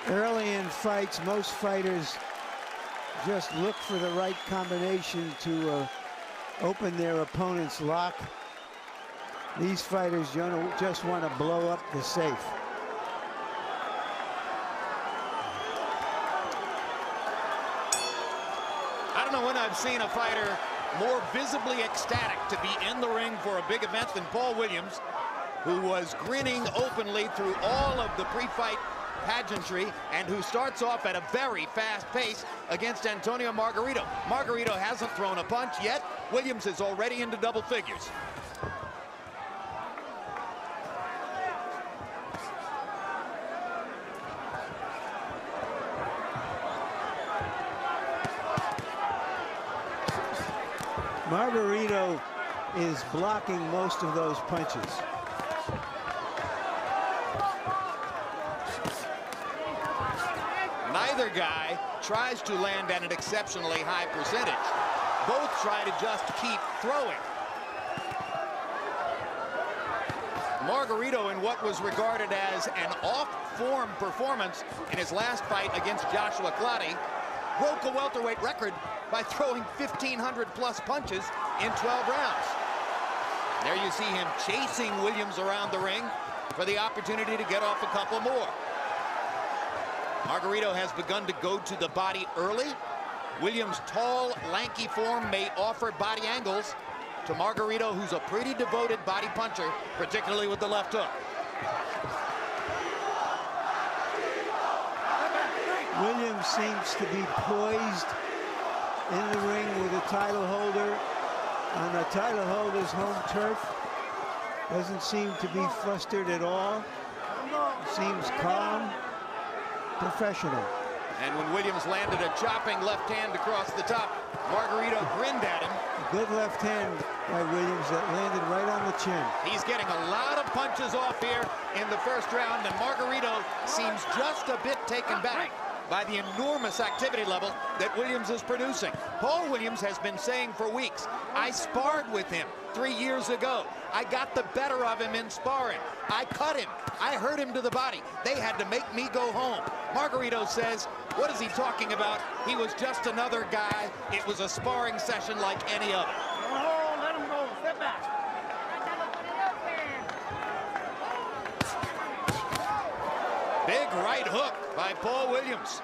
Early in fights, most fighters just look for the right combination to open their opponent's lock. These fighters just want to blow up the safe. I don't know when I've seen a fighter more visibly ecstatic to be in the ring for a big event than Paul Williams, who was grinning openly through all of the pre-fight pageantry and who starts off at a very fast pace against Antonio Margarito. Margarito hasn't thrown a punch yet. Williams is already into double figures. Margarito is blocking most of those punches. Neither guy tries to land at an exceptionally high percentage. Both try to just keep throwing. Margarito, in what was regarded as an off-form performance in his last fight against Joshua Clottey, broke a welterweight record by throwing 1,500+ punches in 12 rounds. There you see him chasing Williams around the ring for the opportunity to get off a couple more. Margarito has begun to go to the body early. Williams' tall, lanky form may offer body angles to Margarito, who's a pretty devoted body puncher, particularly with the left hook. Williams seems to be poised in the ring with a title holder on the title holder's home turf. Doesn't seem to be flustered at all. Seems calm, professional. And when Williams landed a chopping left hand across the top, Margarito grinned at him. A good left hand by Williams that landed right on the chin. He's getting a lot of punches off here in the first round, and Margarito seems just a bit taken back by the enormous activity level that Williams is producing. Paul Williams has been saying for weeks, I sparred with him 3 years ago. I got the better of him in sparring. I cut him. I hurt him to the body. They had to make me go home. Margarito says, what is he talking about? He was just another guy. It was a sparring session like any other. Oh, let him go. Step back. Big right hook by Paul Williams.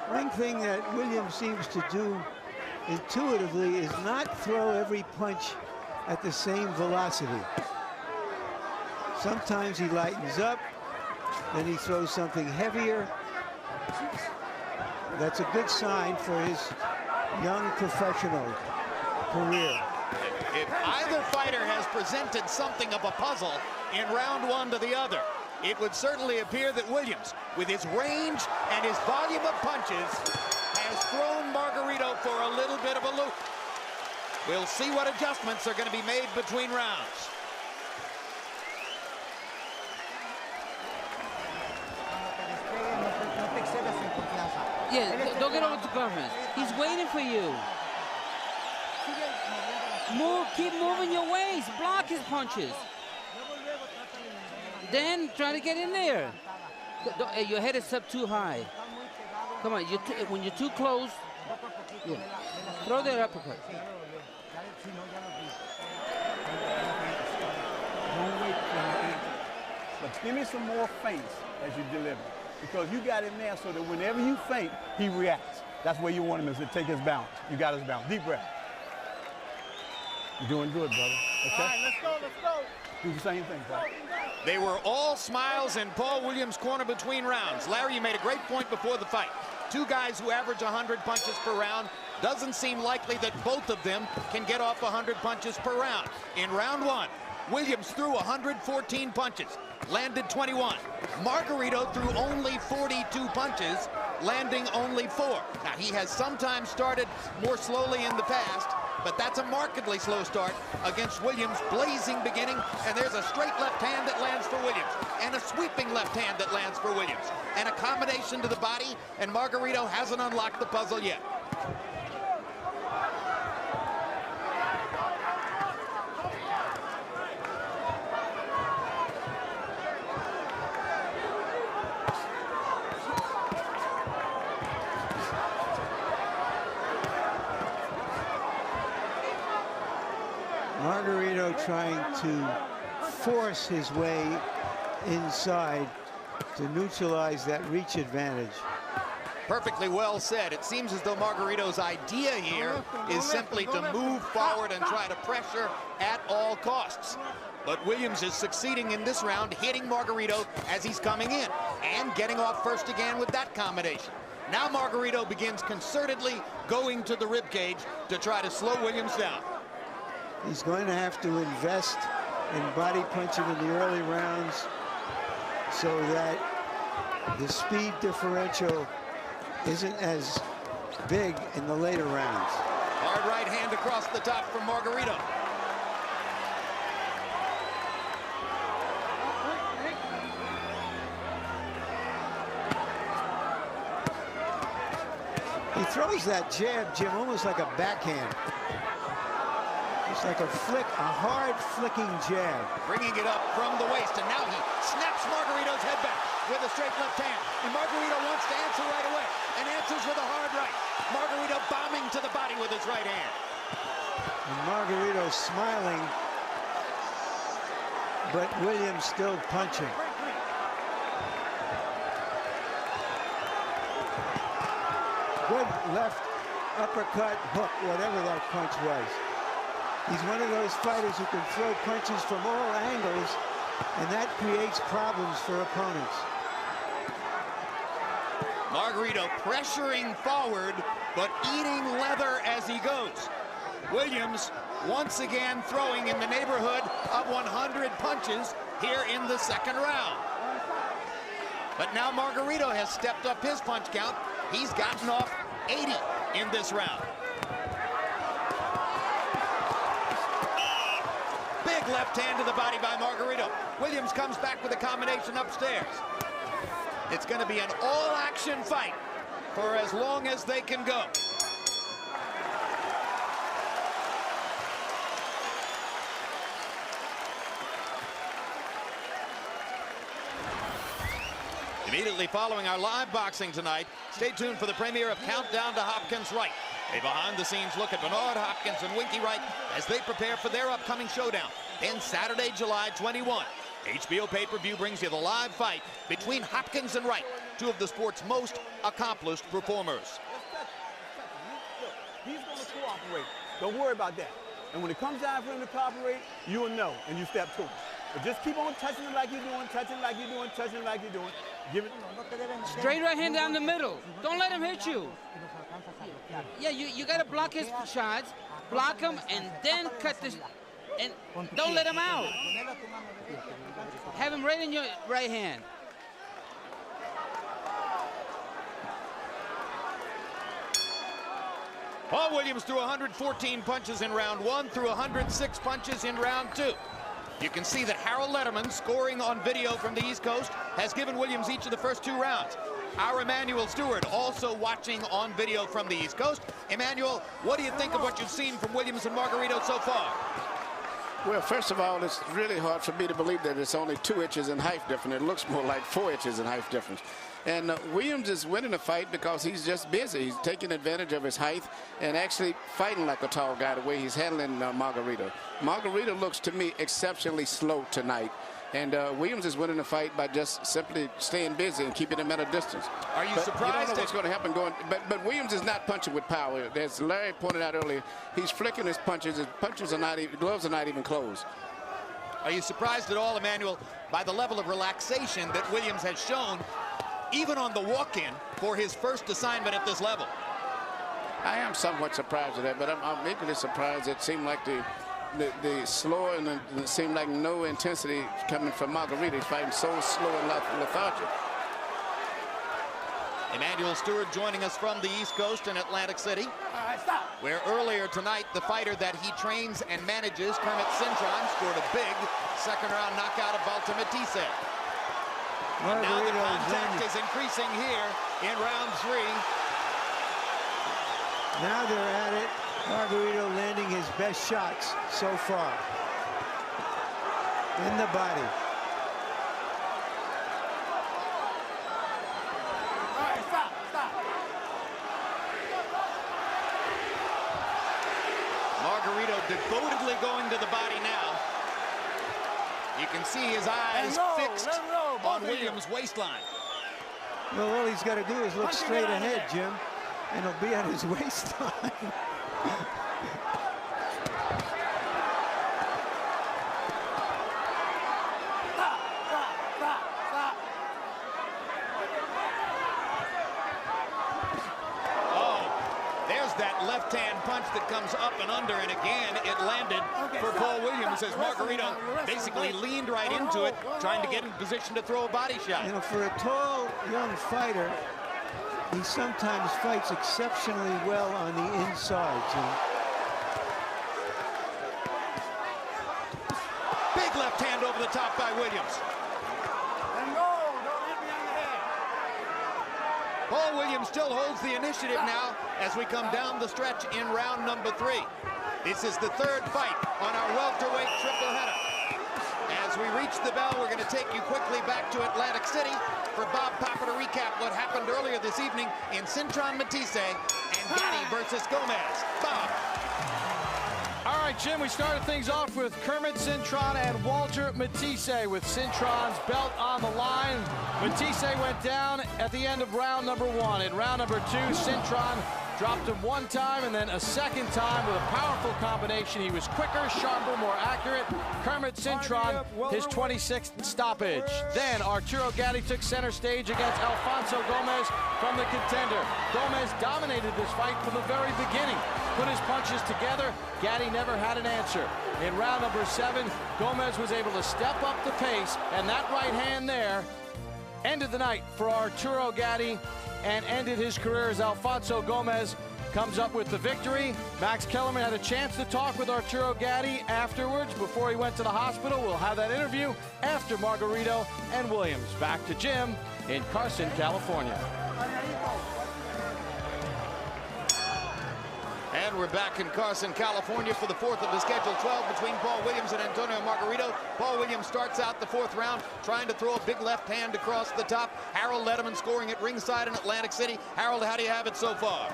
One thing that Williams seems to do intuitively is not throw every punch at the same velocity. Sometimes he lightens up, then he throws something heavier. That's a good sign for his young professional career. If either fighter has presented something of a puzzle in round one to the other, it would certainly appear that Williams, with his range and his volume of punches, has thrown Margarito for a little bit of a loop. We'll see what adjustments are going to be made between rounds. Yeah, don't get over to confidence. He's waiting for you. Move, keep moving your waist. Block his punches. Then try to get in there. Your head is up too high. Come on, when you're too close, yeah. Throw that uppercut. But give me some more feints as you deliver. Because you got him there so that whenever you feint, he reacts. That's where you want him, is to take his balance. You got his balance. Deep breath. You're doing good, brother. Okay? All right, let's go, let's go. Do the same thing, brother. They were all smiles in Paul Williams' corner between rounds. Larry, you made a great point before the fight. Two guys who average 100 punches per round. Doesn't seem likely that both of them can get off 100 punches per round. In round one, Williams threw 114 punches, landed 21. Margarito threw only 42 punches, landing only 4. Now, he has sometimes started more slowly in the past, but that's a markedly slow start against Williams' blazing beginning, and there's a straight left hand that lands for Williams, and a sweeping left hand that lands for Williams, and a combination to the body, and Margarito hasn't unlocked the puzzle yet. trying to force his way inside to neutralize that reach advantage. Perfectly well said. It seems as though Margarito's idea here is simply to move forward and try to pressure at all costs. But Williams is succeeding in this round, hitting Margarito as he's coming in and getting off first again with that combination. Now Margarito begins concertedly going to the ribcage to try to slow Williams down. He's going to have to invest in body punching in the early rounds so that the speed differential isn't as big in the later rounds. Hard right hand across the top from Margarito. He throws that jab, Jim, almost like a backhand. It's like a flick, a hard flicking jab. Bringing it up from the waist, and now he snaps Margarito's head back with a straight left hand. And Margarito wants to answer right away, and answers with a hard right. Margarito bombing to the body with his right hand. And Margarito smiling, but Williams still punching. Good left uppercut, hook, whatever that punch was. He's one of those fighters who can throw punches from all angles, and that creates problems for opponents. Margarito pressuring forward, but eating leather as he goes. Williams once again throwing in the neighborhood of 100 punches here in the second round. But now Margarito has stepped up his punch count. He's gotten off 80 in this round. Big left hand to the body by Margarito. Williams comes back with a combination upstairs. It's going to be an all-action fight for as long as they can go. Immediately following our live boxing tonight, stay tuned for the premiere of Countdown to Hopkins' Right. A behind-the-scenes look at Bernard Hopkins and Winky Wright as they prepare for their upcoming showdown. Then Saturday, July 21. HBO pay-per-view brings you the live fight between Hopkins and Wright, two of the sport's most accomplished performers. He's going to cooperate. Don't worry about that. And when it comes time for him to cooperate, you'll know, and you step to him. But just keep on touching it like you're doing, touching it like you're doing, touching it like you're doing. Give it. Straight right hand down the middle. Don't let him hit you. Yeah, you got to block his shots, block him, and then cut this, and don't let him out. Have him right in your right hand. Paul Williams threw 114 punches in round one, threw 106 punches in round two. You can see that Harold Letterman, scoring on video from the East Coast, has given Williams each of the first two rounds. Our Emmanuel Stewart also watching on video from the East Coast. Emmanuel, what do you think of what you've seen from Williams and Margarito so far? Well, first of all, it's really hard for me to believe that it's only 2 inches in height difference. It looks more like 4 inches in height difference. And Williams is winning the fight because he's just busy. He's taking advantage of his height and actually fighting like a tall guy the way he's handling Margarito. Margarito looks to me exceptionally slow tonight. And Williams is winning the fight by just simply staying busy and keeping him at a distance. Are you surprised? You don't know what's going to happen going. But Williams is not punching with power. As Larry pointed out earlier, he's flicking his punches. His punches are not even, gloves are not even closed. Are you surprised at all, Emmanuel, by the level of relaxation that Williams has shown, even on the walk-in, for his first assignment at this level? I am somewhat surprised at that, but I'm equally surprised. It seemed like the slower and it seemed like no intensity coming from Margarito. He's fighting so slow and lethargic. Emmanuel Stewart joining us from the East Coast in Atlantic City, where earlier tonight the fighter that he trains and manages, Kermit Cintron, scored a big second-round knockout of Baltimore. Now the contact is increasing here in round 3. Now they're at it. Margarito landing his best shots so far. In the body. All right, stop. Margarito devotedly going to the body now. You can see his eyes fixed on Williams' waistline. Well, all he's got to do is look straight ahead, Jim, and he'll be at his waistline. That left-hand punch that comes up and under, and again it landed for Paul Williams as Margarito basically leaned right into it, trying to get in position to throw a body shot. You know, for a tall, young fighter, he sometimes fights exceptionally well on the inside, Jim. Big left hand over the top by Williams. Paul Williams still holds the initiative now as we come down the stretch in round number 3. This is the 3rd fight on our welterweight triple header. As we reach the bell, we're going to take you quickly back to Atlantic City for Bob Papa to recap what happened earlier this evening in Cintron Matisse and Gatti versus Gomez. Bob. All right, Jim, we started things off with Kermit Cintron and Walter Matisse with Cintron's belt on the line. Matisse went down at the end of round number 1. In round number 2, Cintron dropped him 1 time and then a 2nd time with a powerful combination. He was quicker, sharper, more accurate. Kermit Cintron, his 26th stoppage. Then Arturo Gatti took center stage against Alfonso Gomez from the contender. Gomez dominated this fight from the very beginning. Put his punches together. Gatti never had an answer. In round number 7, Gomez was able to step up the pace, and that right hand there ended the night for Arturo Gatti and ended his career as Alfonso Gomez comes up with the victory. Max Kellerman had a chance to talk with Arturo Gatti afterwards before he went to the hospital. We'll have that interview after Margarito and Williams. Back to Jim in Carson, California. And we're back in Carson, California for the 4th of the scheduled 12 between Paul Williams and Antonio Margarito. Paul Williams starts out the 4th round trying to throw a big left hand across the top. Harold Letterman scoring at ringside in Atlantic City. Harold, how do you have it so far?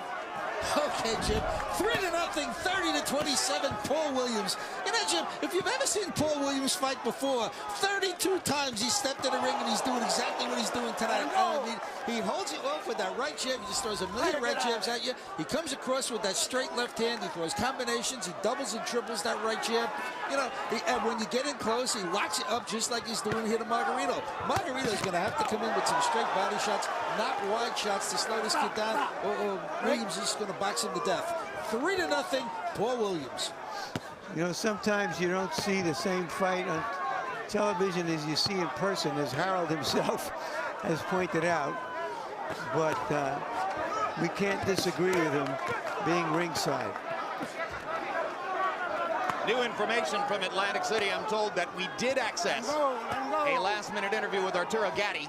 Okay, Jim. 3-0, 30-27, Paul Williams. You know, Jim, if you've ever seen Paul Williams fight before, 32 times he stepped in the ring and he's doing exactly what he's doing tonight. I mean, he holds you off with that right jab. He just throws a million right jabs at you. He comes across with that straight left hand. He throws combinations. He doubles and triples that right jab. You know, and when you get in close, he locks you up just like he's doing here to Margarito. Margarito's going to have to come in with some straight body shots, not wide shots to slow this kid down, or Williams is going to box him to death. 3-0, Paul Williams. You know, sometimes you don't see the same fight on television as you see in person, as Harold himself has pointed out. But we can't disagree with him being ringside. New information from Atlantic City. I'm told that we did access a last-minute interview with Arturo Gatti.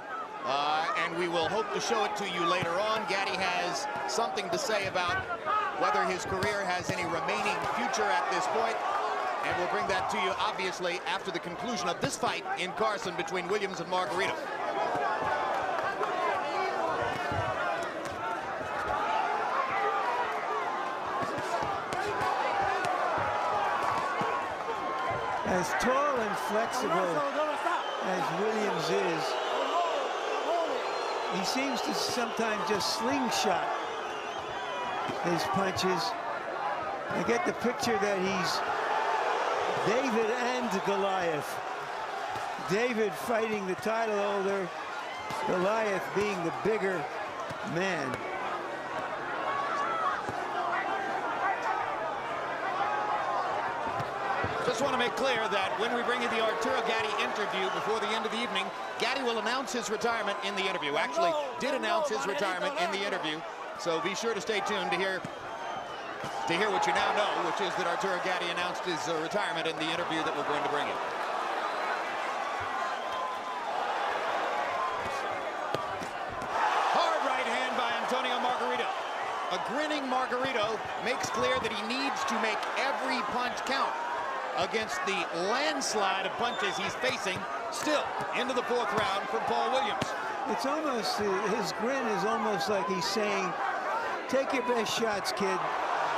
And we will hope to show it to you later on. Gatti has something to say about whether his career has any remaining future at this point. And we'll bring that to you, obviously, after the conclusion of this fight in Carson between Williams and Margarito. As tall and flexible as Williams is, he seems to sometimes just slingshot his punches. I get the picture that he's David and Goliath. David fighting the title holder, Goliath being the bigger man. Just want to make clear that when we bring you the Arturo Gatti interview before the end of the evening, Gatti will announce his retirement in the interview. Actually, did announce his retirement in the interview. So be sure to stay tuned to hear what you now know, which is that Arturo Gatti announced his retirement in the interview that we're going to bring you. Hard right hand by Antonio Margarito. A grinning Margarito makes clear that he needs to make every punch count against the landslide of punches he's facing still into the 4th round from Paul Williams. It's almost, his grin is almost like he's saying, take your best shots, kid.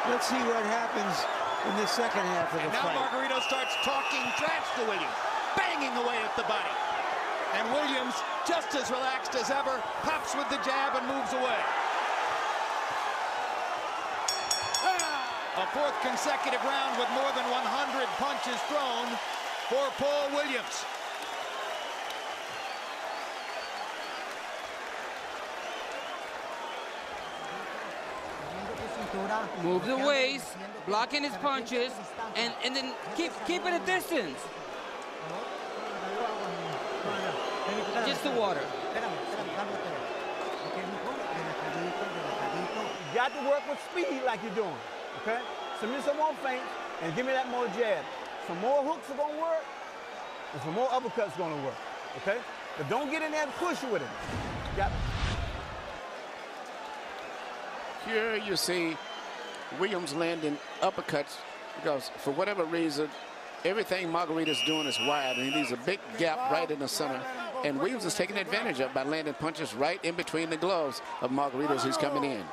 Let's see what happens in the second half of the fight. And now Margarito starts talking trash to Williams. banging away at the body. And Williams, just as relaxed as ever, pops with the jab and moves away. A fourth consecutive round with more than 100 punches thrown for Paul Williams. Moves the waist, blocking his punches, and then keeping a distance. Just the water. You got to work with speed like you're doing, okay? Send me some more feints and give me that more jab. Some more hooks are gonna work, and some more uppercuts gonna work, okay? But don't get in there and push with it. Got Here you see Williams landing uppercuts because for whatever reason, everything Margarito's doing is wide, and he leaves a big gap right in the center. And Williams is taking advantage of by landing punches right in between the gloves of Margarito as he's coming in.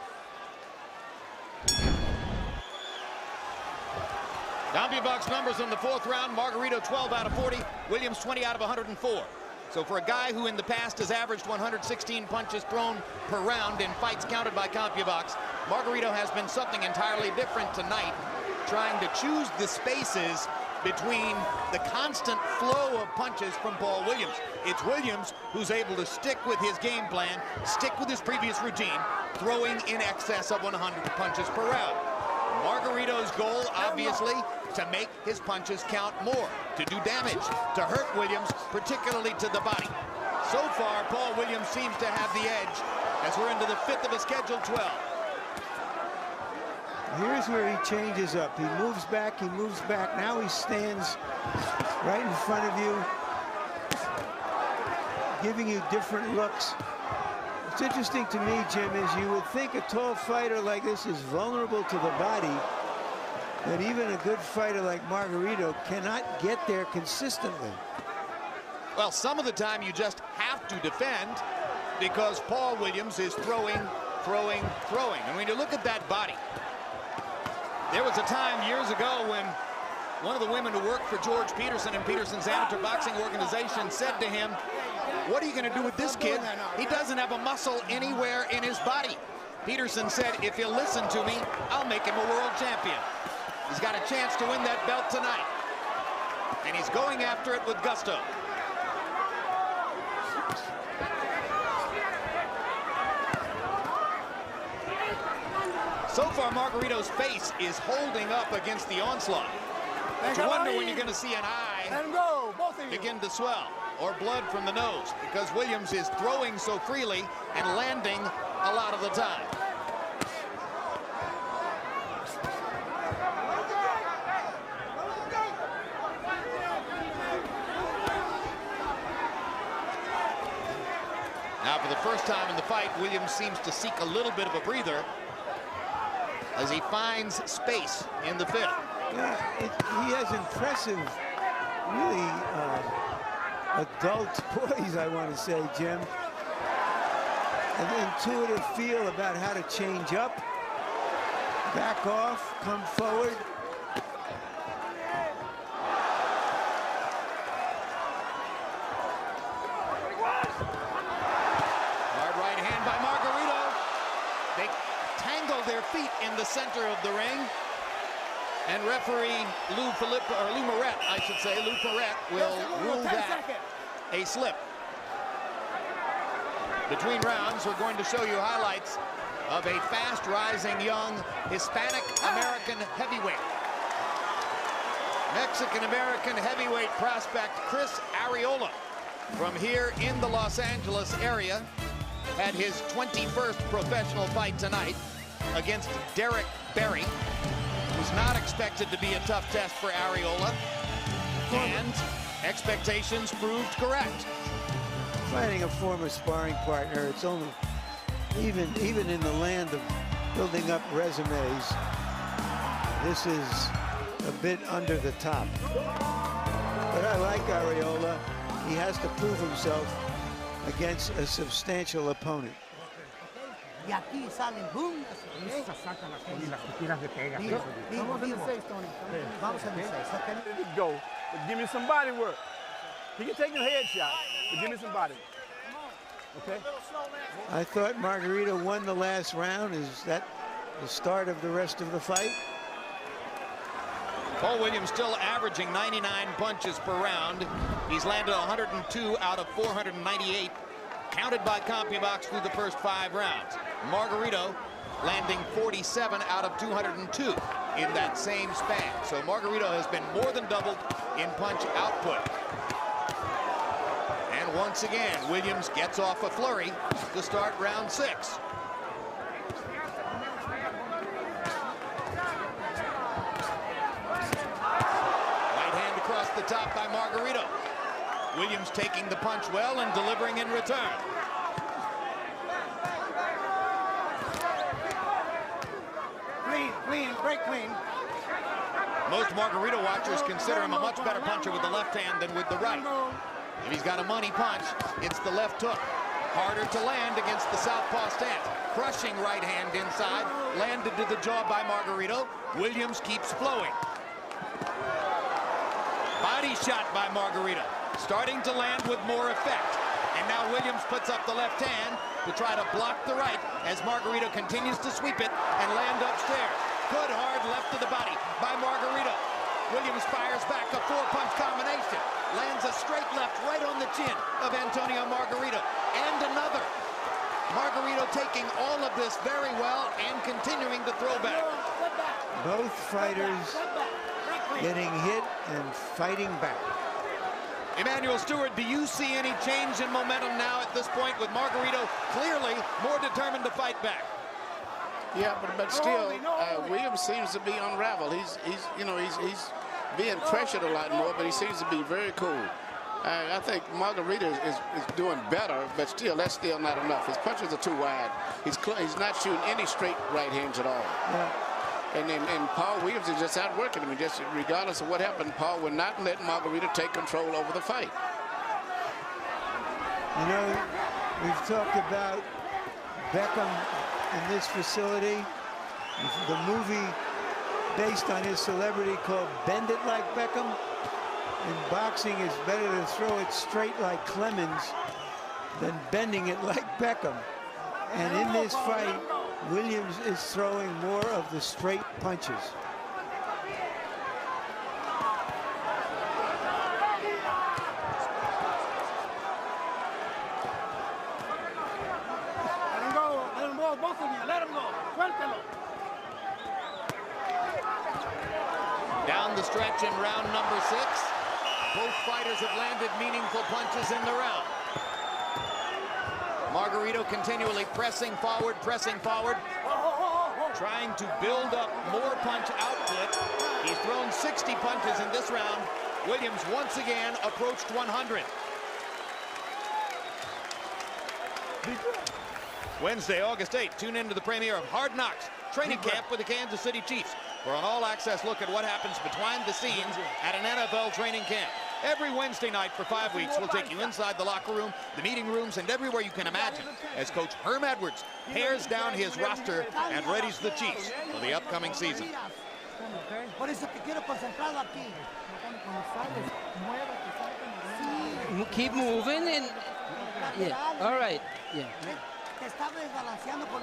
CompuBox numbers in the fourth round: Margarito 12 out of 40, Williams 20 out of 104. So for a guy who in the past has averaged 116 punches thrown per round in fights counted by CompuBox, Margarito has been something entirely different tonight, trying to choose the spaces between the constant flow of punches from Paul Williams. It's Williams who's able to stick with his game plan, stick with his previous routine, throwing in excess of 100 punches per round. Margarito's goal, obviously, to make his punches count more, to do damage, to hurt Williams, particularly to the body. So far, Paul Williams seems to have the edge as we're into the fifth of a scheduled 12. Here's where he changes up. He moves back, he moves back. Now he stands right in front of you, giving you different looks. What's interesting to me, Jim, is you would think a tall fighter like this is vulnerable to the body, but even a good fighter like Margarito cannot get there consistently. Well, some of the time you just have to defend because Paul Williams is throwing. And when you look at that body, there was a time years ago when one of the women who worked for George Peterson and Peterson's amateur boxing organization said to him, "What are you going to do with this kid? He doesn't have a muscle anywhere in his body." Peterson said, "If he'll listen to me, I'll make him a world champion." He's got a chance to win that belt tonight. And he's going after it with gusto. So far, Margarito's face is holding up against the onslaught. You wonder when you're going to see an eye begin to swell or blood from the nose, because Williams is throwing so freely and landing a lot of the time. Now, for the first time in the fight, Williams seems to seek a little bit of a breather as he finds space in the fifth. Yeah, he has impressive, really adult poise, I want to say, Jim. An intuitive feel about how to change up, back off, come forward. Hard right hand by Margarito. They tangle their feet in the center of the ring. And referee Lou Moret, I should say, Lou Moret will rule that a slip. Between rounds, we're going to show you highlights of a fast-rising young Hispanic-American heavyweight. Mexican-American heavyweight prospect Chris Arreola from here in the Los Angeles area had his 21st professional fight tonight against Derek Berry. Was not expected to be a tough test for Arreola, and expectations proved correct. Fighting a former sparring partner, it's only even in the land of building up resumes, this is a bit under the top. But I like Arreola. He has to prove himself against a substantial opponent. Y aquí salen boom. Sacan las tiras de pega. Vamos en el 6, Tony. Vamos en el 6. Go. But give me some body work. He can take his head shot, but give me some body. Okay? I thought Margarito won the last round. Is that the start of the rest of the fight? Paul Williams still averaging 99 punches per round. He's landed 102 out of 498, counted by CompuBox through the first 5 rounds. Margarito landing 47 out of 202 in that same span. So Margarito has been more than doubled in punch output. And once again, Williams gets off a flurry to start round 6. The top by Margarito. Williams taking the punch well and delivering in return. Clean, break clean. Most Margarito watchers consider him a much better puncher with the left hand than with the right. If he's got a money punch, it's the left hook. Harder to land against the southpaw stance. Crushing right hand inside, landed to the jaw by Margarito. Williams keeps flowing. Body shot by Margarito, starting to land with more effect. And now Williams puts up the left hand to try to block the right as Margarito continues to sweep it and land upstairs. Good hard left to the body by Margarito. Williams fires back a 4-punch combination. Lands a straight left right on the chin of Antonio Margarito. And another. Margarito taking all of this very well and continuing to throw back. Both fighters getting hit and fighting back. Emmanuel Stewart, do you see any change in momentum now at this point with Margarito clearly more determined to fight back? Yeah, but still, Williams seems to be unraveled. He's being pressured a lot more, but he seems to be very cool. I think Margarito is doing better, but still, that's still not enough. His punches are too wide. He's not shooting any straight right hands at all. Yeah. And Paul Williams is just outworking him. Just regardless of what happened, Paul would not let Margarito take control over the fight. You know, we've talked about Beckham in this facility. The movie based on his celebrity called Bend It Like Beckham. In boxing, it's better to throw it straight like Clemens than bending it like Beckham. And in this fight, Williams is throwing more of the straight punches. Let him go, both of you, let him go. Suéltelo. Down the stretch in round number 6. Both fighters have landed meaningful punches in the round. Margarito continually pressing forward, trying to build up more punch output. He's thrown 60 punches in this round. Williams once again approached 100. Wednesday, August 8th, tune into the premiere of Hard Knocks training camp with the Kansas City Chiefs for an all-access look at what happens behind the scenes at an NFL training camp. Every Wednesday night for 5 weeks, we'll take you inside the locker room, the meeting rooms, and everywhere you can imagine as Coach Herm Edwards pares down his roster and readies the Chiefs for the upcoming season. Keep moving and yeah, all right, yeah.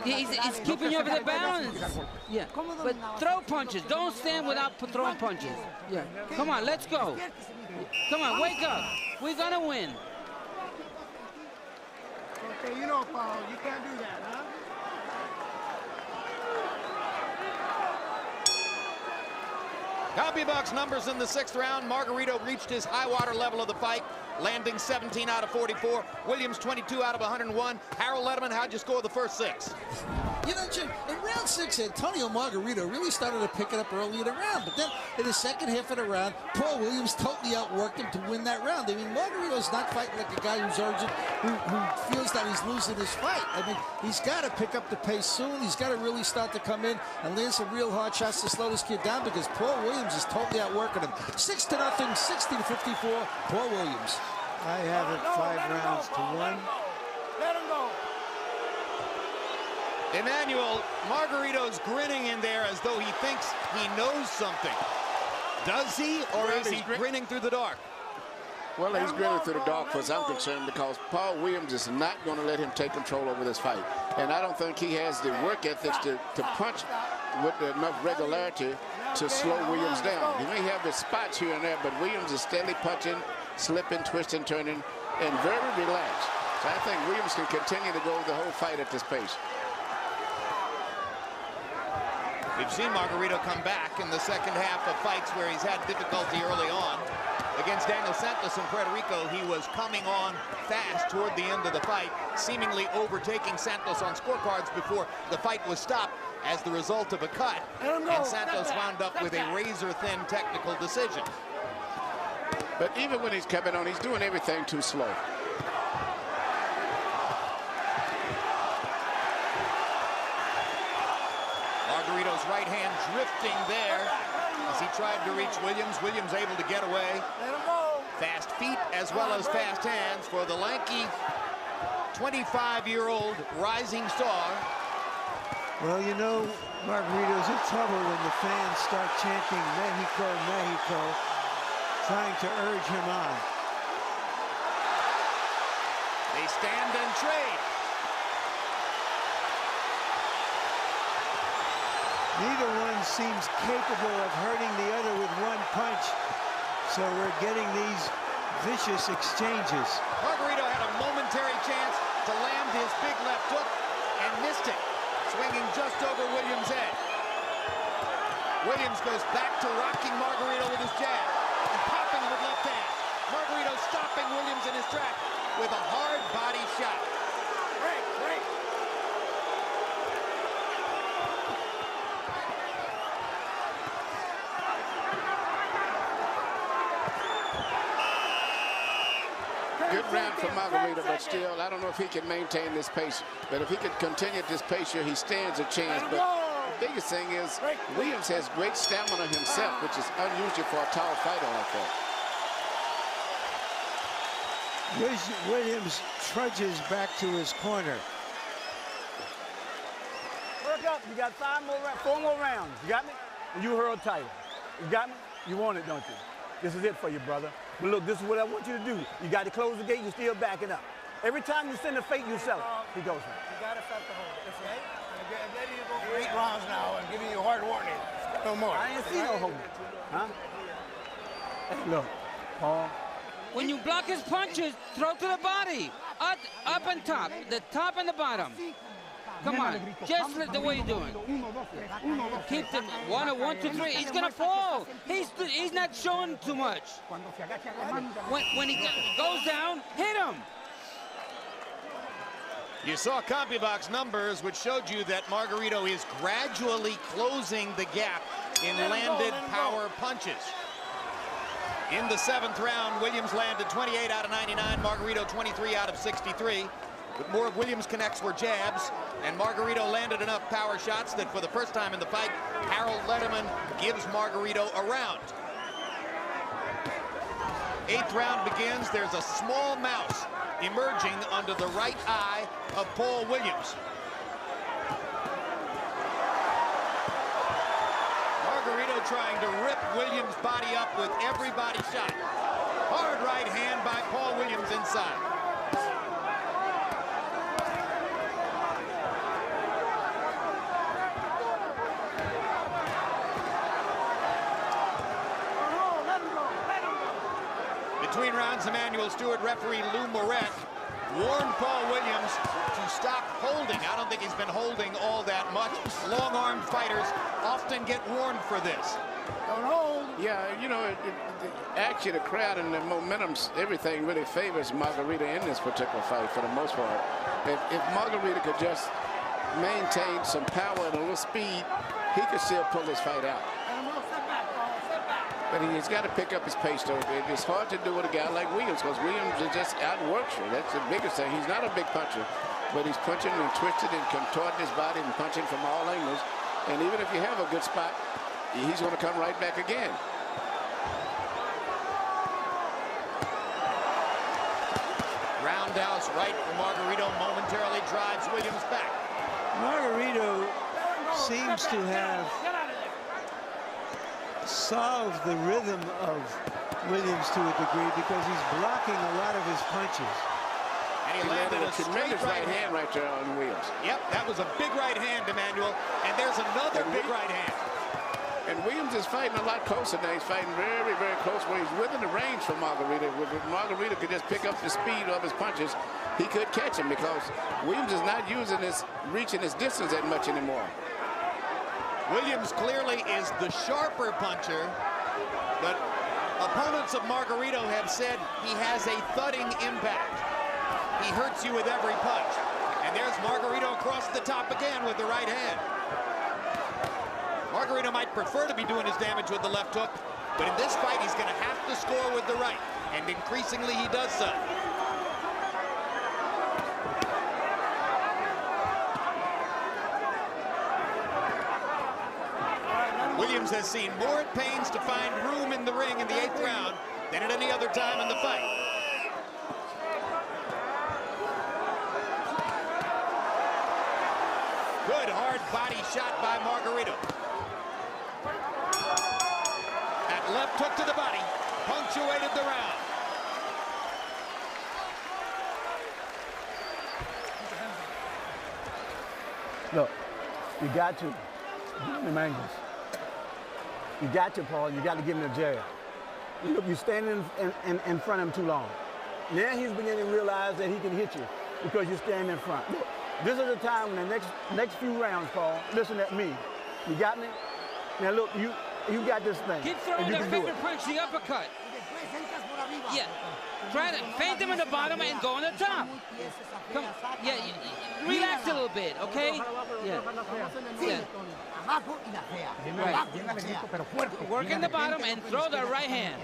He's keeping you over the balance. Yeah, but throw punches. Don't stand without throwing punches. Yeah, come on, let's go. Come on, wake up. We're gonna win. Okay, you know, Paul, you can't do that, huh? CompuBox numbers in the 6th round. Margarito reached his high water level of the fight, landing 17 out of 44. Williams 22 out of 101. Harold Letterman, how'd you score the first 6? You know, Jim, in round 6, Antonio Margarito really started to pick it up early in the round. But then in the second half of the round, Paul Williams totally outworked him to win that round. I mean, Margarito's not fighting like a guy who's urgent, who feels that he's losing his fight. I mean, he's got to pick up the pace soon. He's got to really start to come in and land some real hard shots to slow this kid down because Paul Williams is totally outworking him. 6-0, 60-54, Paul Williams. I have it 5 rounds to 1. Let him go. Emmanuel, Margarito's grinning in there as though he thinks he knows something. Does he, or is he grinning through the dark? Well, he's grinning through the dog as I'm concerned, because Paul Williams is not going to let him take control over this fight. And I don't think he has the work ethics to punch with enough regularity to slow Williams down. He may have his spots here and there, but Williams is steadily punching, slipping, twisting, turning, and very relaxed. So I think Williams can continue to go the whole fight at this pace. We've seen Margarito come back in the second half of fights where he's had difficulty early on. Against Daniel Santos in Puerto Rico, he was coming on fast toward the end of the fight, seemingly overtaking Santos on scorecards before the fight was stopped as the result of a cut. And Santos wound up with a razor-thin technical decision. But even when he's coming on, he's doing everything too slow. Margarito's right hand drifting there as he tried to reach Williams. Williams able to get away. Fast feet as well as fast hands for the lanky 25-year-old rising star. Well, you know, Margarito's in trouble when the fans start chanting Mexico, Mexico, trying to urge him on. They stand and trade. Neither one seems capable of hurting the other with one punch. So we're getting these vicious exchanges. Margarito had a momentary chance to land his big left hook and missed it, swinging just over Williams' head. Williams goes back to rocking Margarito with his jab and popping with left hand. Margarito stopping Williams in his track with a hard body shot. Good round for Margarito, but still, I don't know if he can maintain this pace. But if he could continue at this pace here, he stands a chance. But the biggest thing is Williams has great stamina himself, which is unusual for a tall fighter like that. Williams trudges back to his corner. Work up. You got 4 more rounds. You got me? And you hurl title. You got me? You want it, don't you? This is it for you, brother. But look, this is what I want you to do. You got to close the gate. You're still backing up. Every time you send a fake, you sell it. He goes. You got to stop the hold. It's right. I'm ready to go for 8 rounds now and giving you a hard warning. No more. I ain't see no holding. Huh? Hey, look, Paul. When you block his punches, throw to the body. Up and top. The top and the bottom. Come on, just the way you're doing. Keep them 1, 2, 3. He's gonna fall. He's not showing too much. When he goes down, hit him. You saw CompuBox numbers, which showed you that Margarito is gradually closing the gap in landed power punches. In the 7th round, Williams landed 28 out of 99, Margarito 23 out of 63. But more of Williams' connects were jabs, and Margarito landed enough power shots that for the first time in the fight, Harold Letterman gives Margarito a round. 8th round begins. There's a small mouse emerging under the right eye of Paul Williams. Margarito trying to rip Williams' body up with every body shot. Hard right hand by Paul Williams inside. Between rounds, Emmanuel Stewart, referee Lou Moret warned Paul Williams to stop holding. I don't think he's been holding all that much. Long-armed fighters often get warned for this. Don't hold. Yeah, you know, actually the crowd and the momentum, everything really favors Margarito in this particular fight for the most part. If Margarito could just maintain some power and a little speed, he could still pull this fight out. But he's got to pick up his pace, though. It's hard to do with a guy like Williams, because Williams just outworks you. That's the biggest thing. He's not a big puncher, but he's punching and twisting and contorting his body and punching from all angles. And even if you have a good spot, he's going to come right back again. Roundhouse right for Margarito momentarily drives Williams back. Margarito seems to have solved the rhythm of Williams to a degree because he's blocking a lot of his punches. And he landed a tremendous straight right hand right there on Williams. Yep, that was a big right hand, Emmanuel. And there's another big right hand. And Williams is fighting a lot closer now. He's fighting very, very close where he's within the range for Margarito. If Margarito could just pick up the speed of his punches, he could catch him because Williams is not using his reach and his distance that much anymore. Williams clearly is the sharper puncher, but opponents of Margarito have said he has a thudding impact. He hurts you with every punch. And there's Margarito across the top again with the right hand. Margarito might prefer to be doing his damage with the left hook, but in this fight, he's going to have to score with the right, and increasingly he does so. Williams has seen more at pains to find room in the ring in the 8th round than at any other time in the fight. Good hard body shot by Margarito. That left hook to the body punctuated the round. Look, you got to give him angles. You got to, Paul. You got to give him a jab. Look, you're standing in front of him too long. Now he's beginning to realize that he can hit you because you're standing in front. Look, this is the time when the next few rounds, Paul, listen at me. You got me? Now look, you got this thing. Keep throwing their favorite punch, the uppercut. Yeah. Try to feint him in the bottom and go on the top. Come, yeah, relax a little bit, okay? Yeah. Yeah. Right. Work in the bottom and throw the right hand.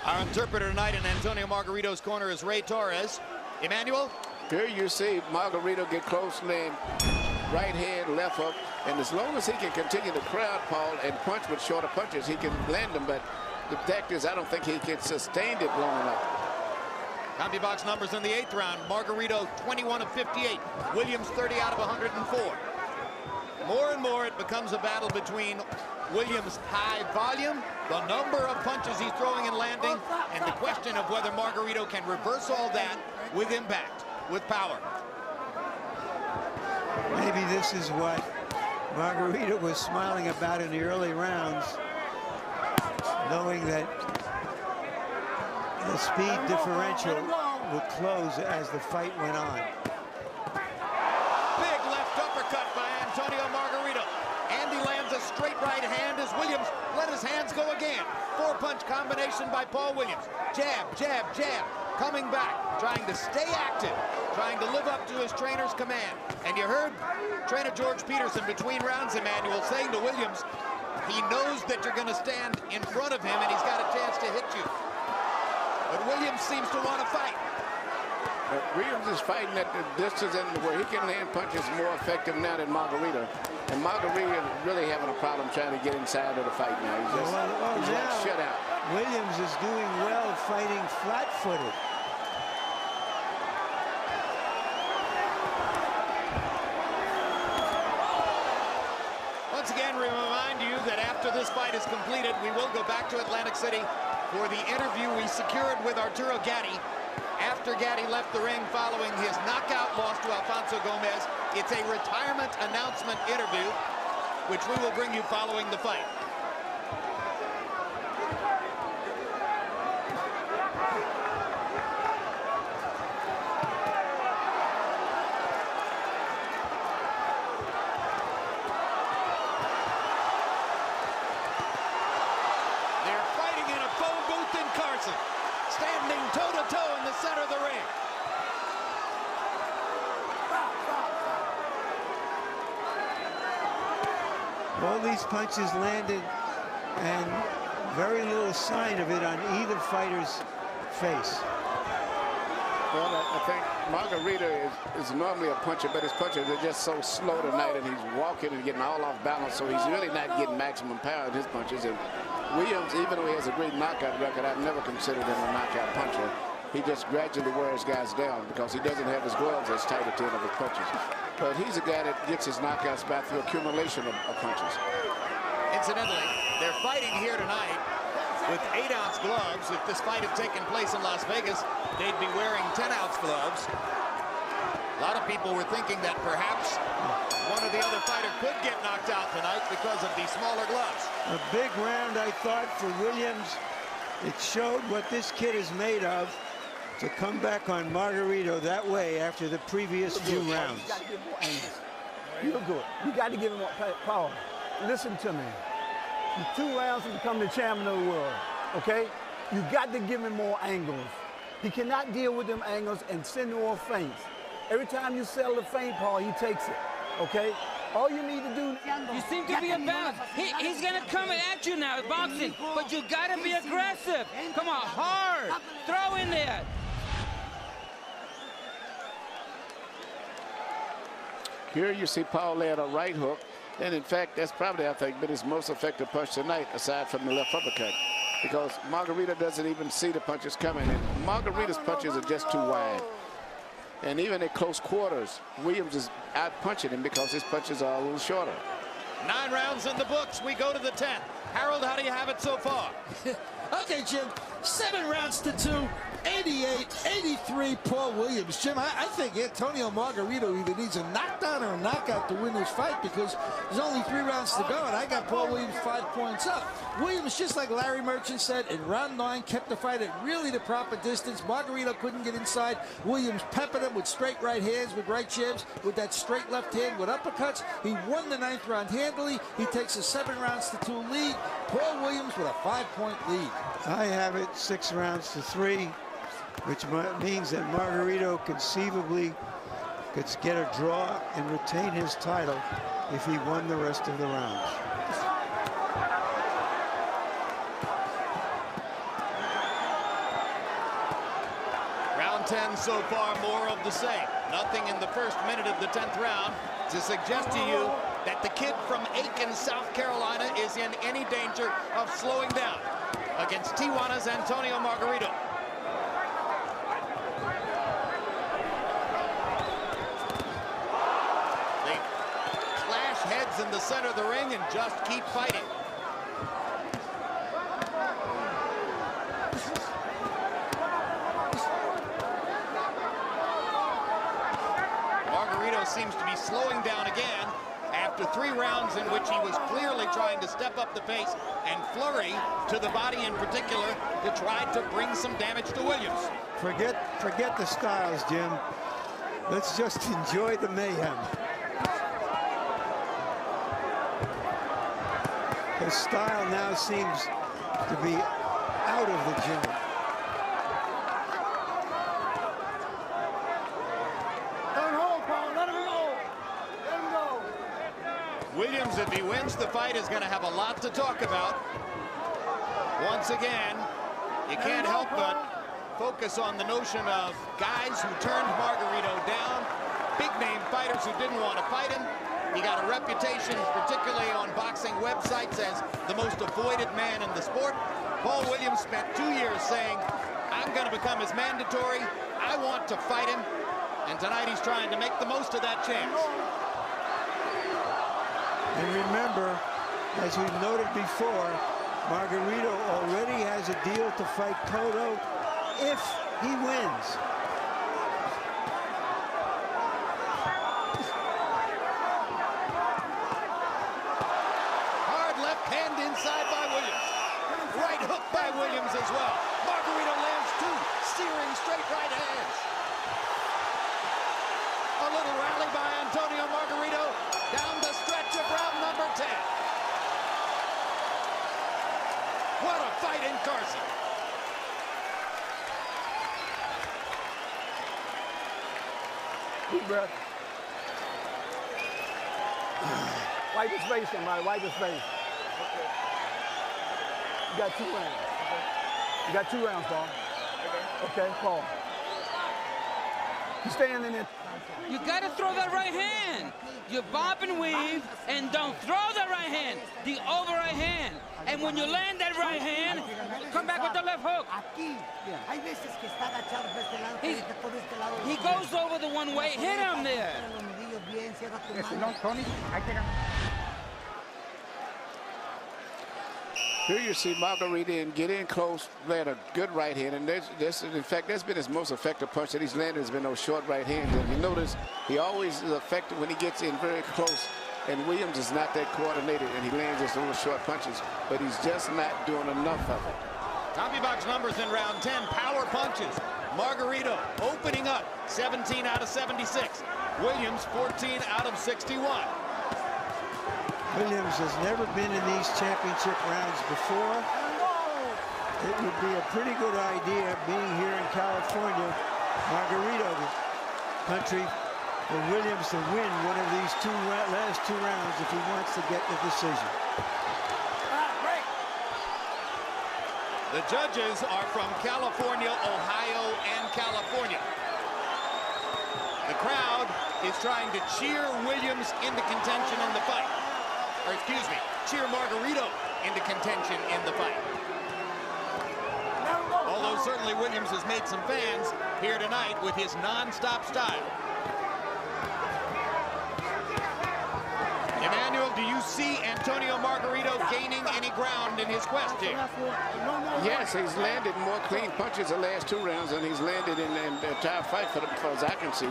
Our interpreter tonight in Antonio Margarito's corner is Ray Torres. Emmanuel? Here you see Margarito get close lane, right hand, left hook, and as long as he can continue to crowd, Paul, and punch with shorter punches, he can land them, but the fact is I don't think he can sustain it long enough. CompuBox numbers in the 8th round. Margarito 21 of 58. Williams 30 out of 104. More and more it becomes a battle between Williams' high volume, the number of punches he's throwing and landing, and the question of whether Margarito can reverse all that with impact, with power. Maybe this is what Margarito was smiling about in the early rounds, knowing that the speed differential would close as the fight went on. Big left uppercut by Antonio Margarito. And he lands a straight right hand as Williams let his hands go again. 4-punch combination by Paul Williams. Jab, jab, jab. Coming back, trying to stay active, trying to live up to his trainer's command. And you heard trainer George Peterson between rounds, Emmanuel, saying to Williams, he knows that you're going to stand in front of him and he's got a chance to hit you. But Williams seems to want to fight. Williams is fighting at the distance and where he can land punches more effective now than Margarito. And Margarito is really having a problem trying to get inside of the fight now. He's like shut out. Williams is doing well fighting flat-footed. Once again, we remind you that after this fight is completed, we will go back to Atlantic City for the interview we secured with Arturo Gatti after Gatti left the ring following his knockout loss to Alfonso Gomez. It's a retirement announcement interview, which we will bring you following the fight. Standing toe-to-toe in the center of the ring. All these punches landed and very little sign of it on either fighter's face. Well, I think Margarito is normally a puncher, but his punches are just so slow tonight, and he's walking and getting all off balance, so he's really not getting maximum power in his punches. And Williams, even though he has a great knockout record, I've never considered him a knockout puncher. He just gradually wears guys down because he doesn't have his gloves as tight at the end of his punches. But he's a guy that gets his knockouts back through accumulation of punches. Incidentally, they're fighting here tonight with 8-ounce gloves. If this fight had taken place in Las Vegas, they'd be wearing 10-ounce gloves. A lot of people were thinking that perhaps one or the other fighter could get knocked out tonight because of these smaller gloves. A big round, I thought, for Williams. It showed what this kid is made of to come back on Margarito that way after the previous few rounds. You got to give more angles. You look good. You got to give him more power. Listen to me. He's 2 rounds to become the champion of the world, okay? You got to give him more angles. He cannot deal with them angles and send more feints. Every time you sell the feint, Paul, he takes it, okay? All you need to do... You seem to be about... He's going to come at you now, boxing, but you got to be aggressive. Come on, hard. Throw in there. Here you see Paul land a right hook. And in fact, that's probably, I think, been his most effective punch tonight, aside from the left uppercut. Because Margarito doesn't even see the punches coming. And Margarito's punches are just too wide. And even at close quarters, Williams is out-punching him because his punches are a little shorter. 9 rounds in the books. We go to the 10th. Harold, how do you have it so far? Okay, Jim, 7 rounds to 2. 88-83, Paul Williams. Jim, I think Antonio Margarito either needs a knockdown or a knockout to win this fight because there's only 3 rounds to go, and I got Paul Williams 5 points up. Williams, just like Larry Merchant said, in round 9, kept the fight at really the proper distance. Margarito couldn't get inside. Williams peppered him with straight right hands, with right jabs, with that straight left hand, with uppercuts. He won the 9th round handily. He takes a 7 rounds to 2 lead. Paul Williams with a 5-point lead. I have it 6 rounds to 3. Which means that Margarito conceivably could get a draw and retain his title if he won the rest of the rounds. Round 10 so far, more of the same. Nothing in the first minute of the 10th round to suggest to you that the kid from Aiken, South Carolina is in any danger of slowing down against Tijuana's Antonio Margarito. Heads in the center of the ring and just keep fighting. Margarito seems to be slowing down again after 3 rounds in which he was clearly trying to step up the pace and flurry to the body in particular to try to bring some damage to Williams. Forget the styles, Jim. Let's just enjoy the mayhem. His style now seems to be out of the gym. Don't hold, Paul. Let him go. Let him go. Williams, if he wins the fight, is going to have a lot to talk about. Once again, you can't help but focus on the notion of guys who turned Margarito down, big-name fighters who didn't want to fight him. He got a reputation, particularly on boxing websites, as the most avoided man in the sport. Paul Williams spent 2 years saying, I'm going to become his mandatory. I want to fight him. And tonight he's trying to make the most of that chance. And remember, as we've noted before, Margarito already has a deal to fight Cotto if he wins. By Williams as well. Margarito lands 2 searing straight right hands. A little rally by Antonio Margarito down the stretch of round number 10. What a fight in Carson. Deep breath. Wipe his face, somebody. Wipe his face. You got 2 rounds. You got 2 rounds, Paul. Okay, Paul. You staying in there. You got to throw that right hand. You bob and weave, and don't throw that right hand. The over right hand. And when you land that right hand, come back with the left hook. He goes over the one way. Hit him there. Here you see Margarito get in close, land a good right hand, and in fact, that's been his most effective punch that he's landed. Has been those short right hands, and you notice he always is effective when he gets in very close. And Williams is not that coordinated, and he lands his little short punches, but he's just not doing enough of it. Tommy box numbers in round 10, power punches. Margarito opening up, 17 out of 76. Williams, 14 out of 61. Williams has never been in these championship rounds before. It would be a pretty good idea, being here in California, Margarito country, for Williams to win one of these last two rounds if he wants to get the decision. The judges are from California, Ohio, and California. The crowd is trying to cheer Williams into contention in the fight. Or excuse me, cheer Margarito into contention in the fight. Although certainly Williams has made some fans here tonight with his non-stop style. Emmanuel, do you see Antonio Margarito gaining any ground in his quest here? Yes, he's landed more clean punches the last two rounds than he's landed in the entire fight, for as I can see.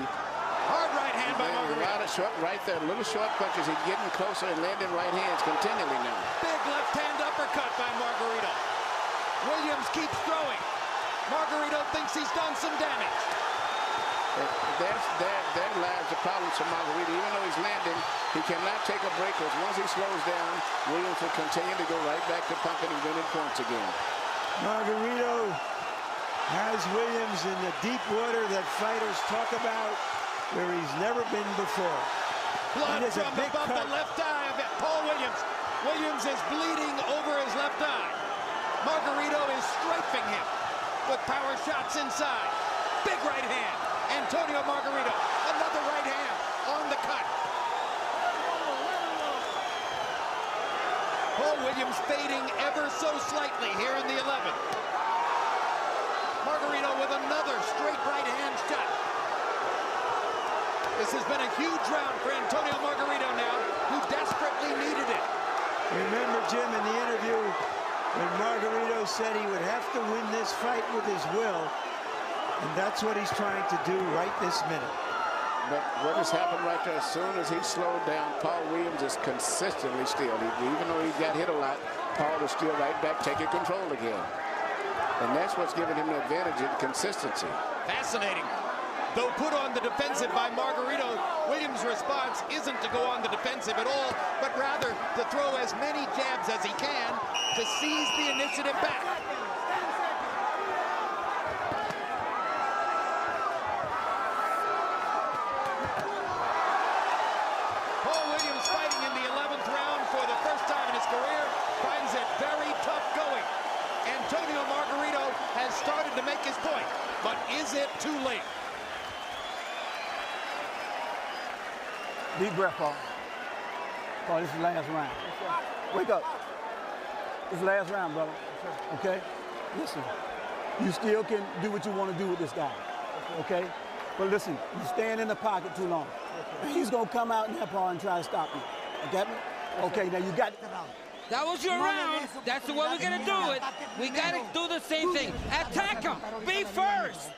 Hard right hand by Margarito. A lot of short right there, little short punches. He's getting closer and landing right hands continually now. Big left hand uppercut by Margarito. Williams keeps throwing. Margarito thinks he's done some damage. That lies the problem for Margarito. Even though he's landing, he cannot take a break, because once he slows down, Williams will continue to go right back to pumping and winning points again. Margarito has Williams in the deep water that fighters talk about, where he's never been before. Blood from above the left eye of Paul Williams. Williams is bleeding over his left eye. Margarito is strafing him with power shots inside. Big right hand. Antonio Margarito, another right hand on the cut. Paul Williams fading ever so slightly here in the 11th. Margarito with another straight right hand shot. This has been a huge round for Antonio Margarito now, who desperately needed it. Remember, Jim, in the interview, when Margarito said he would have to win this fight with his will, and that's what he's trying to do right this minute. But what has happened right there, as soon as he slowed down, Paul Williams is consistently still. Even though he got hit a lot, Paul is still right back taking control again. And that's what's giving him the advantage in consistency. Fascinating. Though put on the defensive by Margarito, Williams' response isn't to go on the defensive at all, but rather to throw as many jabs as he can to seize the initiative back. Paul Williams fighting in the 11th round for the first time in his career finds it very tough going. Antonio Margarito has started to make his point, but is it too late? Deep breath, Paul. Paul, this is the last round. Wake up. This is the last round, brother. Okay? Listen, you still can do what you want to do with this guy. Okay? But listen, you stand in the pocket too long. He's going to come out in that Paul and try to stop you. You get me? Okay, now you got it. That was your round. That's the way we're going to do it. We got to do the same thing. Attack him. Be first.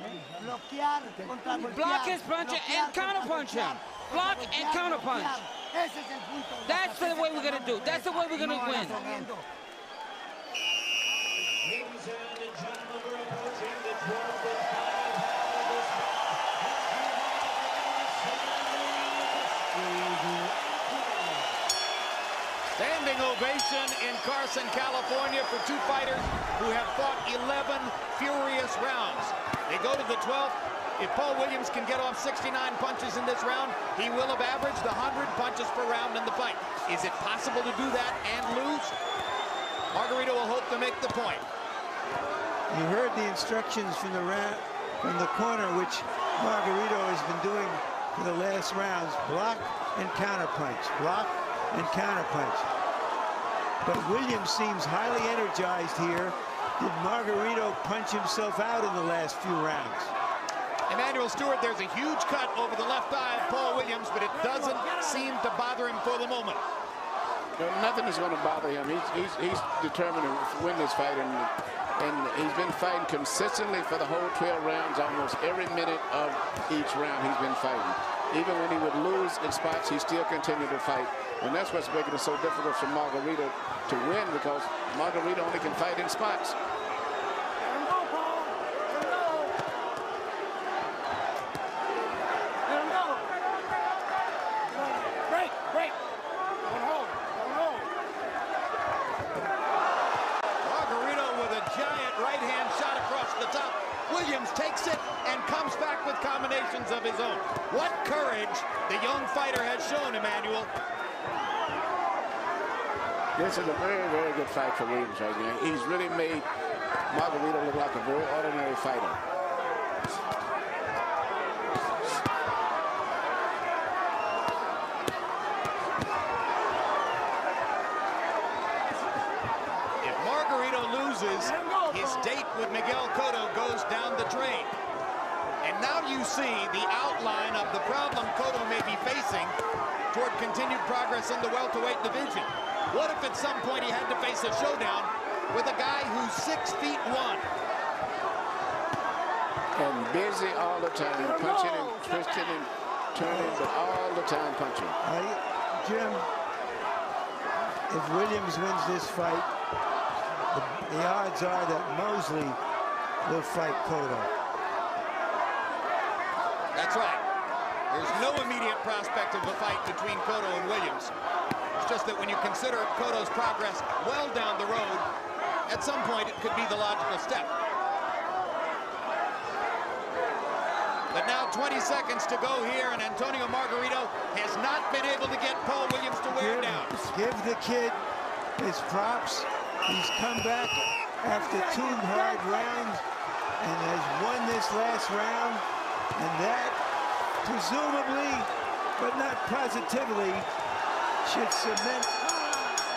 Block his punch and counterpunch him. Block and counterpunch. That's the way we're going to do. That's the way we're going to win. Standing ovation in Carson, California for two fighters who have fought 11 furious rounds. They go to the 12th. If Paul Williams can get off 69 punches in this round, he will have averaged 100 punches per round in the fight. Is it possible to do that and lose? Margarito will hope to make the point. You heard the instructions from the corner, which Margarito has been doing for the last rounds. Block and counterpunch. Block and counterpunch. But Williams seems highly energized here, Did Margarito punch himself out in the last few rounds? Emmanuel Stewart, there's a huge cut over the left eye of Paul Williams, but it doesn't seem to bother him for the moment. No, nothing is going to bother him. He's determined to win this fight, and he's been fighting consistently for the whole 12 rounds. Almost every minute of each round he's been fighting. Even when he would lose in spots, he still continued to fight. And that's what's making it so difficult for Margarito to win, because Margarito only can fight in spots. Williams takes it and comes back with combinations of his own. What courage the young fighter has shown, Emmanuel. This is a very, very good fight for Williams right now. He's really made Margarito look like a very ordinary fighter. If Margarito loses, his date with Miguel Cotto goes down the drain. And now you see the outline of the problem Cotto may be facing toward continued progress in the welterweight division. What if at some point he had to face a showdown with a guy who's 6'1"? And busy all the time, punching and twisting and turning, but all the time punching. Jim, if Williams wins this fight, the odds are that Mosley will fight Cotto. That's right. There's no immediate prospect of a fight between Cotto and Williams. It's just that when you consider Cotto's progress well down the road, at some point it could be the logical step. But now 20 seconds to go here, and Antonio Margarito has not been able to get Paul Williams to wear down. Give the kid his props. He's come back after 2 hard rounds and has won this last round, and that presumably, but not positively, should cement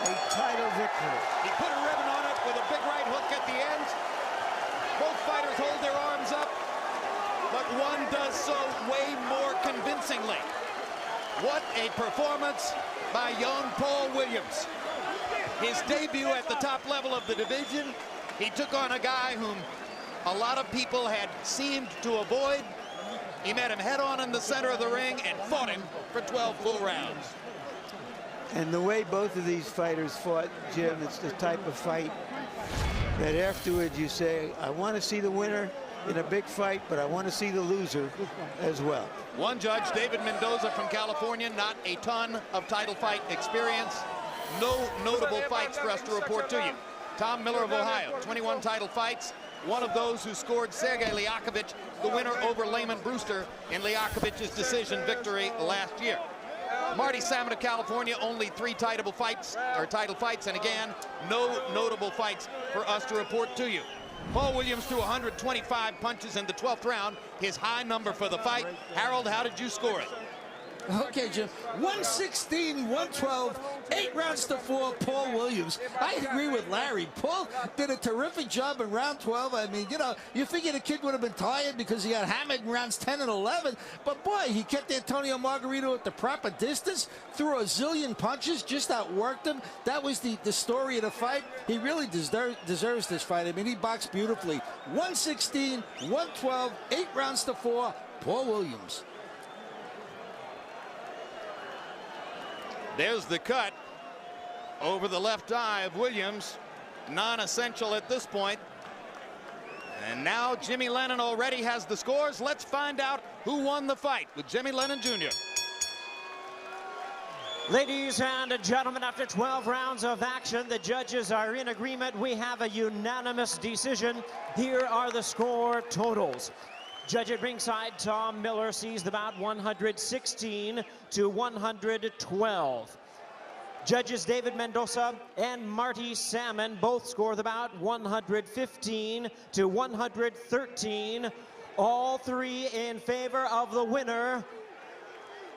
a title victory. He put a ribbon on it with a big right hook at the end. Both fighters hold their arms up, but one does so way more convincingly. What a performance by young Paul Williams. His debut at the top level of the division, he took on a guy whom a lot of people had seemed to avoid. He met him head-on in the center of the ring and fought him for 12 full rounds. And the way both of these fighters fought, Jim, it's the type of fight that afterwards you say, I want to see the winner in a big fight, but I want to see the loser as well. One judge, David Mendoza from California, not a ton of title fight experience. No notable fights for us to report to you. Tom Miller of Ohio, 21 title fights. One of those who scored Sergey Liakovic, the winner over Layman Brewster in Liakovic's decision victory last year. Marty Salmon of California, only 3 title fights, and again, no notable fights for us to report to you. Paul Williams threw 125 punches in the 12th round, his high number for the fight. Harold, how did you score it? Okay, Jim, 116, 112, 8 rounds to 4, Paul Williams. I agree with Larry. Paul did a terrific job in round 12. I mean, you know, you figure the kid would have been tired because he got hammered in rounds 10 and 11. But, boy, he kept Antonio Margarito at the proper distance, threw a zillion punches, just outworked him. That was the story of the fight. He really deserves this fight. I mean, he boxed beautifully. 116, 112, 8 rounds to 4, Paul Williams. There's the cut over the left eye of Williams. Non-essential at this point. And now Jimmy Lennon already has the scores. Let's find out who won the fight with Jimmy Lennon Jr. Ladies and gentlemen, after 12 rounds of action, the judges are in agreement. We have a unanimous decision. Here are the score totals. Judge at ringside, Tom Miller, sees the bout 116 to 112. Judges David Mendoza and Marty Salmon both score the bout 115 to 113. All 3 in favor of the winner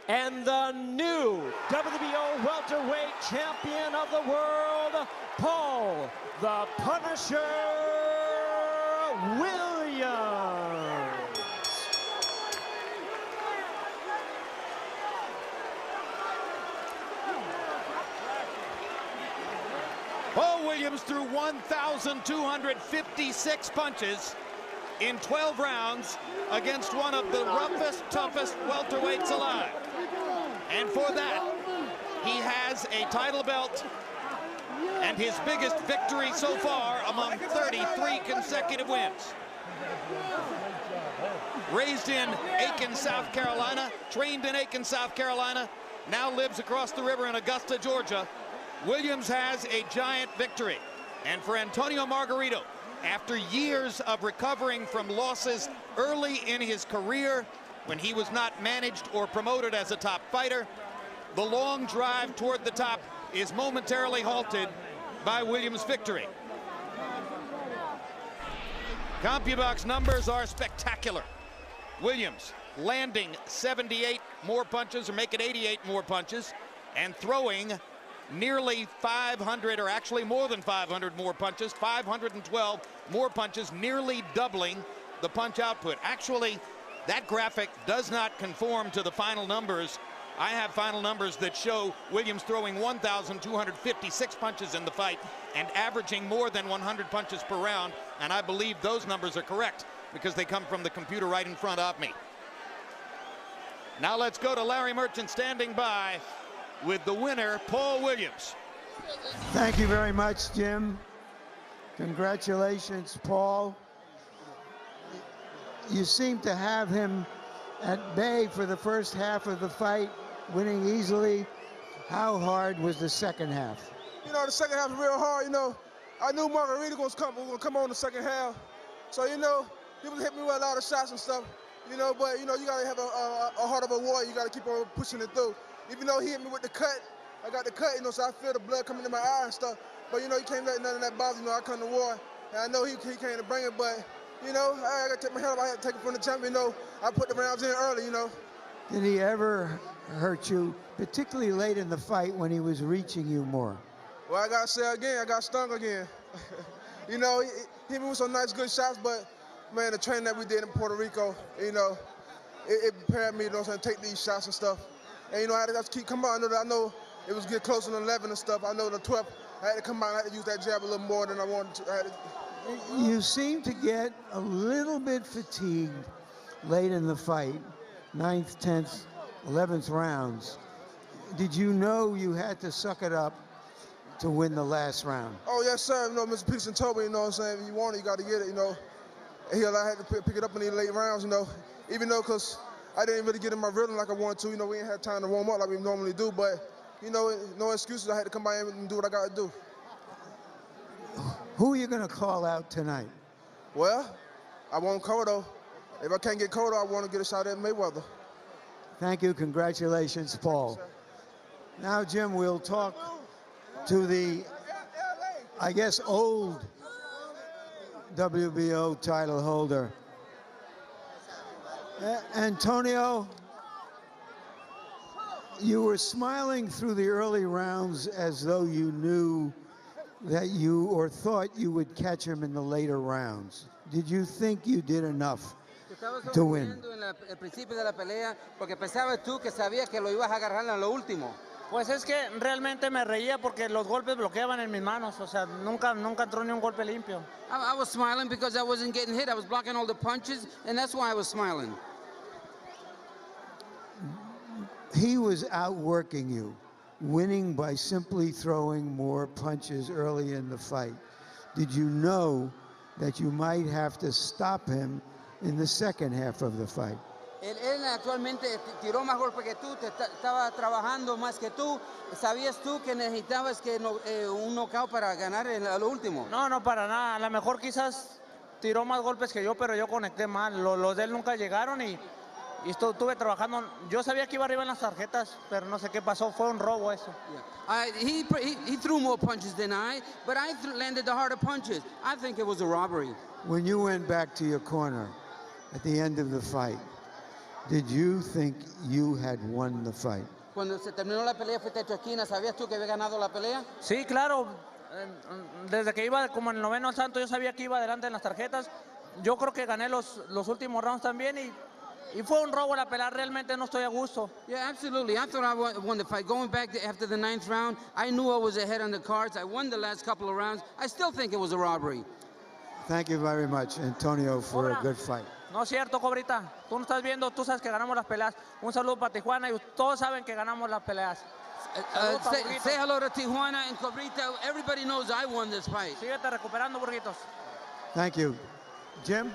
and the new WBO welterweight champion of the world, Paul the Punisher Williams threw 1,256 punches in 12 rounds against one of the roughest, toughest welterweights alive. And for that, he has a title belt and his biggest victory so far among 33 consecutive wins. Raised in Aiken, South Carolina, trained in Aiken, South Carolina, now lives across the river in Augusta, Georgia. Williams has a giant victory. And for Antonio Margarito, after years of recovering from losses early in his career, when he was not managed or promoted as a top fighter, the long drive toward the top is momentarily halted by Williams' victory. CompuBox numbers are spectacular. Williams landing 78 more punches, or make it 88 more punches, and throwing nearly 500, or actually more than 500 more punches, 512 more punches, nearly doubling the punch output. Actually, that graphic does not conform to the final numbers. I have final numbers that show Williams throwing 1,256 punches in the fight and averaging more than 100 punches per round, and I believe those numbers are correct because they come from the computer right in front of me. Now let's go to Larry Merchant standing by with the winner, Paul Williams. Thank you very much, Jim. Congratulations, Paul. You seem to have him at bay for the first half of the fight, winning easily. How hard was the second half? You know, the second half was real hard. You know, I knew Margarito was gonna come on the second half. So, you know, he was hitting me with a lot of shots and stuff. You know, but, you know, you gotta have a heart of a warrior. You gotta keep on pushing it through. Even though he hit me with the cut, I got the cut, you know, so I feel the blood coming in my eye and stuff. But, you know, he can't let none of that bother. You know, I come to war, and I know he came to bring it, but, you know, I got to take my head up. I had to take it from the champion. You know, I put the rounds in early, you know. Did he ever hurt you, particularly late in the fight when he was reaching you more? Well, I got to say again, I got stung again. You know, he hit me with some nice, good shots, but, man, the training that we did in Puerto Rico, you know, it prepared me, you know what I'm saying, take these shots and stuff. And, you know, I had to keep coming out. I know it was get closer to 11 and stuff. I know the 12th, I had to come out, I had to use that jab a little more than I wanted to. You seem to get a little bit fatigued late in the fight, 9th, 10th, 11th rounds. Did you know you had to suck it up to win the last round? Oh, yes, sir. You know, Mr. Peterson told me, you know what I'm saying, if you want it, you got to get it, you know. And I had to pick it up in these late rounds, you know, even though because I didn't really get in my rhythm like I wanted to. You know, we ain't had time to warm up like we normally do, but, you know, no excuses. I had to come by and do what I got to do. Who are you going to call out tonight? Well, I want Cotto. If I can't get Cotto, I want to get a shot at Mayweather. Thank you. Congratulations, Paul. Now, Jim, we'll talk to the, I guess, old WBO title holder. Antonio, you were smiling through the early rounds as though you knew that you, or thought you would catch him in the later rounds. Did you think you did enough to win? Al principio de la pelea, porque pensabas tú que sabías que lo ibas a agarrar en lo último. Pues es que realmente me reía porque los golpes bloqueaban en mis manos, o sea, nunca entró ni un golpe limpio. I was smiling because I wasn't getting hit. I was blocking all the punches, and that's why I was smiling. He was outworking you, winning by simply throwing more punches early in the fight. Did you know that you might have to stop him in the second half of the fight? Él actualmente tiró más golpes que tú, estaba trabajando más que tú. ¿Sabías tú que necesitabas un knockout para ganar en lo último? No, para nada. A lo mejor quizás tiró más golpes que yo, pero yo conecté mal. Los de él nunca llegaron y estuve trabajando. Yo sabía que iba arriba en las tarjetas, pero no sé qué pasó. Fue un robo eso. Yeah. He threw more punches than I, but I landed the harder punches. I think it was a robbery. When you went back to your corner at the end of the fight, did you think you had won the fight? Cuando se terminó la pelea, fuiste a tu esquina, ¿sabías tú que había ganado la pelea? Sí, claro. Desde que iba como en el noveno al santo, yo sabía que iba adelante en las tarjetas. Yo creo que gané los últimos rounds también y Y fue un robo la pelea, realmente no estoy a gusto. Yeah, absolutely. I thought I won the fight. Going back after the 9th round, I knew I was ahead on the cards. I won the last couple of rounds. I still think it was a robbery. Thank you very much, Antonio, for a good fight. No es cierto, Cobrita. Tú no estás viendo, tú sabes que ganamos las peleas. Un saludo para Tijuana y todos saben que ganamos las peleas. Say hello to Tijuana and Cobrita. Everybody knows I won this fight. Síguete recuperando, Burguitos. Thank you. Jim?